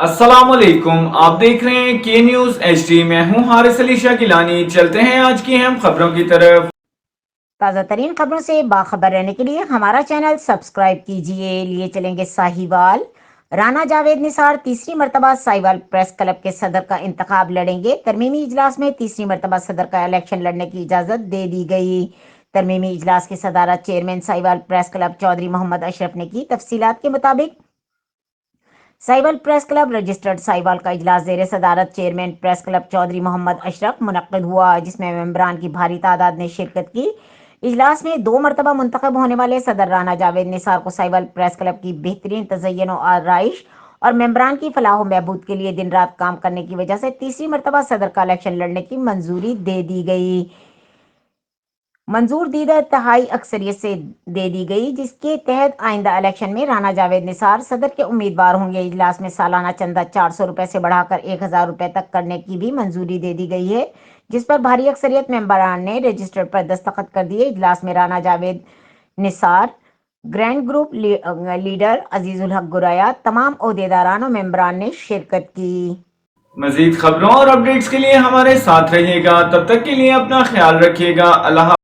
अस्सलामुअलैकुम, आप देख रहे हैं के न्यूज HD। मैं हूं हारिस अली शाह गिलानी। चलते हैं आज की अहम खबरों की तरफ। ताज़ा तरीन खबरों से बाखबर रहने के लिए हमारा चैनल सब्सक्राइब कीजिए। लिए चलेंगे साहिवाल। राना जावेद निसार तीसरी मरतबा साहिवाल प्रेस क्लब के सदर का इंतखाब लड़ेंगे। तरमीमी इजलास में तीसरी मरतबा सदर का इलेक्शन लड़ने की इजाजत दे दी गई। तरमीमी इजलास की सदारत chairman Sahiwal press club Chaudhry Mohammad Ashraf ने की। तफसीलात के मुताबिक Sahiwal press club registered Sahiwal का इजलास जेर सदारत chairman press club Chaudhry Mohammad Ashraf मुनक्किद हुआ, जिसमें मेंबरान की भारी तादाद ने शिरकत की। इजलास में 2 मरतबा मुंतखब होने वाले सदर राना जावेद निसार को साहिवाल प्रेस क्लब की बेहतरीन तज़य्युन और आराइश और मेंबरान की फलाह बहबूद के लिए दिन रात काम करने की वजह से तीसरी मरतबा सदर का इलेक्शन लड़ने की मंजूरी दे दी गई। मंजूर दीदा तहाई अक्सरियत से दे दी गई, जिसके तहत आइंदा इलेक्शन में राना जावेद निसार सदर के उम्मीदवार होंगे। इजलास में सालाना चंदा 400 रुपए से बढ़ाकर 1000 रुपए तक करने की भी मंजूरी दे दी गई है, जिस पर भारी अक्सरियत मेंबरान ने रजिस्टर पर दस्तखत कर दिए। इजलास में Rana Javed Nisar, grand group leader Azizul हक गुराया, तमाम ओहदेदारान और मेंबरान ने शिरकत की। मजीद खबरों और अपडेट्स के लिए हमारे साथ रहिएगा। तब तक के लिए अपना ख्याल रखिएगा। अल्लाह